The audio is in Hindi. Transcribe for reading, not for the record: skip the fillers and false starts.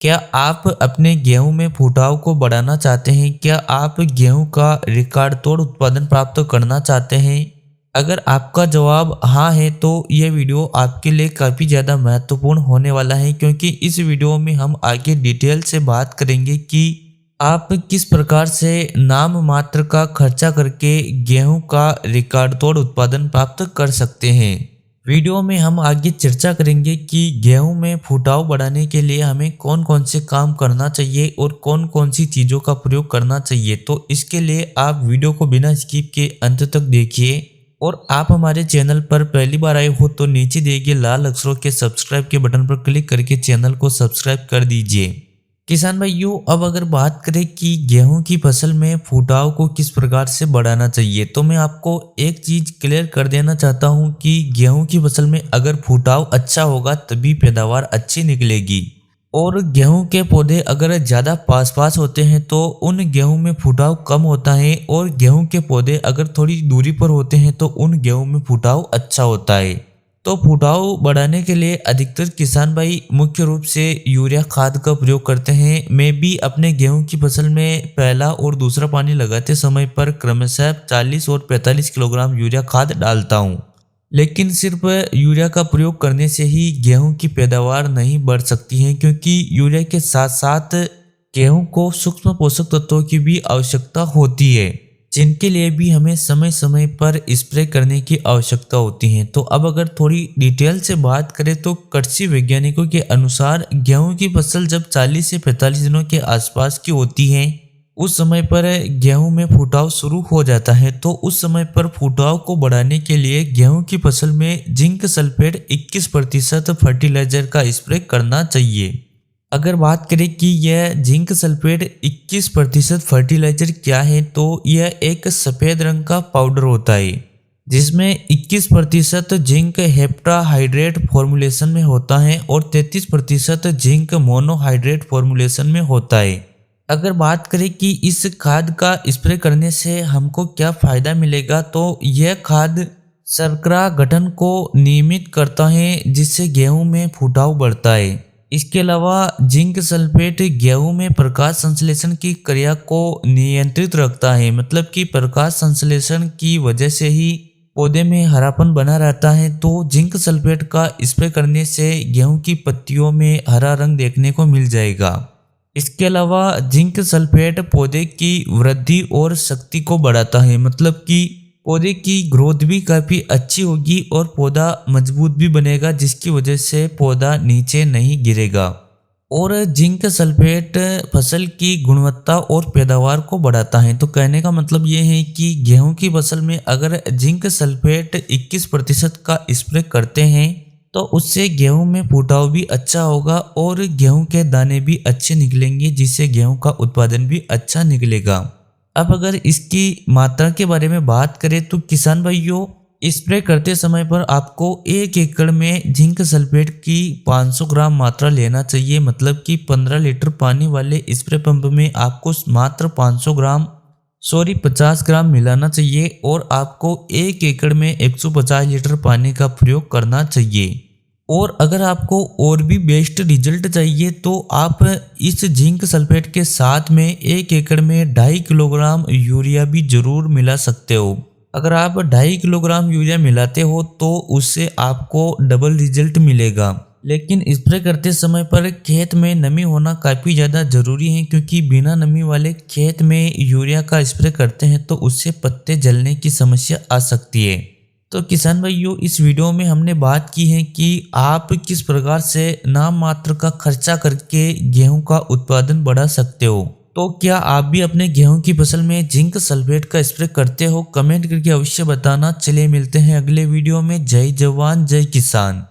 क्या आप अपने गेहूं में फुटाव को बढ़ाना चाहते हैं? क्या आप गेहूं का रिकॉर्ड तोड़ उत्पादन प्राप्त करना चाहते हैं? अगर आपका जवाब हाँ है तो यह वीडियो आपके लिए काफ़ी ज़्यादा महत्वपूर्ण होने वाला है, क्योंकि इस वीडियो में हम आगे डिटेल से बात करेंगे कि आप किस प्रकार से नाम मात्र का खर्चा करके गेहूं का रिकॉर्ड तोड़ उत्पादन प्राप्त कर सकते हैं। वीडियो में हम आगे चर्चा करेंगे कि गेहूं में फुटाव बढ़ाने के लिए हमें कौन कौन से काम करना चाहिए और कौन कौन सी चीज़ों का प्रयोग करना चाहिए। तो इसके लिए आप वीडियो को बिना स्किप के अंत तक देखिए, और आप हमारे चैनल पर पहली बार आए हो तो नीचे दिए गए लाल अक्षरों के सब्सक्राइब के बटन पर क्लिक करके चैनल को सब्सक्राइब कर दीजिए। किसान भाइयों, अब अगर बात करें कि गेहूं की फसल में फुटाव को किस प्रकार से बढ़ाना चाहिए, तो मैं आपको एक चीज क्लियर कर देना चाहता हूं कि गेहूं की फसल में अगर फुटाव अच्छा होगा तभी पैदावार अच्छी निकलेगी। और गेहूं के पौधे अगर ज़्यादा पास पास होते हैं तो उन गेहूं में फुटाव कम होता है, और गेहूं के पौधे अगर थोड़ी दूरी पर होते हैं तो उन गेहूं में फुटाव अच्छा होता है। तो फुटाव बढ़ाने के लिए अधिकतर किसान भाई मुख्य रूप से यूरिया खाद का प्रयोग करते हैं। मैं भी अपने गेहूं की फसल में पहला और दूसरा पानी लगाते समय पर क्रमशः 40 और 45 किलोग्राम यूरिया खाद डालता हूं। लेकिन सिर्फ यूरिया का प्रयोग करने से ही गेहूं की पैदावार नहीं बढ़ सकती है, क्योंकि यूरिया के साथ साथ गेहूं को सूक्ष्म पोषक तत्वों की भी आवश्यकता होती है, जिनके लिए भी हमें समय समय पर स्प्रे करने की आवश्यकता होती है। तो अब अगर थोड़ी डिटेल से बात करें तो कृषि वैज्ञानिकों के अनुसार गेहूं की फसल जब 40 से 45 दिनों के आसपास की होती है, उस समय पर गेहूं में फुटाव शुरू हो जाता है। तो उस समय पर फुटाव को बढ़ाने के लिए गेहूं की फसल में जिंक सल्फेट 21% फर्टिलाइजर का स्प्रे करना चाहिए। अगर बात करें कि यह जिंक सल्फेट 21% फर्टिलाइजर क्या है, तो यह एक सफ़ेद रंग का पाउडर होता है जिसमें 21% जिंक हेप्टाहाइड्रेट फॉर्मुलेशन में होता है और 33% जिंक मोनोहाइड्रेट फॉर्मुलेशन में होता है। अगर बात करें कि इस खाद का स्प्रे करने से हमको क्या फ़ायदा मिलेगा, तो यह खाद शर्करा गठन को नियमित करता है जिससे गेहूं में फुटाव बढ़ता है। इसके अलावा जिंक सल्फेट गेहूं में प्रकाश संश्लेषण की क्रिया को नियंत्रित रखता है, मतलब कि प्रकाश संश्लेषण की वजह से ही पौधे में हरापन बना रहता है। तो जिंक सल्फेट का स्प्रे करने से गेहूं की पत्तियों में हरा रंग देखने को मिल जाएगा। इसके अलावा जिंक सल्फेट पौधे की वृद्धि और शक्ति को बढ़ाता है, मतलब कि पौधे की ग्रोथ भी काफ़ी अच्छी होगी और पौधा मजबूत भी बनेगा, जिसकी वजह से पौधा नीचे नहीं गिरेगा। और जिंक सल्फेट फसल की गुणवत्ता और पैदावार को बढ़ाता है। तो कहने का मतलब ये है कि गेहूं की फसल में अगर जिंक सल्फेट 21% का स्प्रे करते हैं तो उससे गेहूं में फुटाव भी अच्छा होगा और गेहूं के दाने भी अच्छे निकलेंगे, जिससे गेहूं का उत्पादन भी अच्छा निकलेगा। अब अगर इसकी मात्रा के बारे में बात करें तो किसान भाइयों, स्प्रे करते समय पर आपको 1 एकड़ में जिंक सल्फेट की 500 ग्राम मात्रा लेना चाहिए, मतलब कि 15 लीटर पानी वाले स्प्रे पंप में आपको मात्र 50 ग्राम मिलाना चाहिए और आपको 1 एकड़ में 150 लीटर पानी का प्रयोग करना चाहिए। और अगर आपको और भी बेस्ट रिजल्ट चाहिए तो आप इस जिंक सल्फेट के साथ में 1 एकड़ में 2.5 किलोग्राम यूरिया भी जरूर मिला सकते हो। अगर आप 2.5 किलोग्राम यूरिया मिलाते हो तो उससे आपको डबल रिजल्ट मिलेगा। लेकिन स्प्रे करते समय पर खेत में नमी होना काफ़ी ज़्यादा ज़रूरी है, क्योंकि बिना नमी वाले खेत में यूरिया का स्प्रे करते हैं तो उससे पत्ते जलने की समस्या आ सकती है। तो किसान भाइयों, इस वीडियो में हमने बात की है कि आप किस प्रकार से नाम मात्र का खर्चा करके गेहूं का उत्पादन बढ़ा सकते हो। तो क्या आप भी अपने गेहूं की फसल में जिंक सल्फेट का स्प्रे करते हो? कमेंट करके अवश्य बताना। चलिए मिलते हैं अगले वीडियो में। जय जवान जय किसान।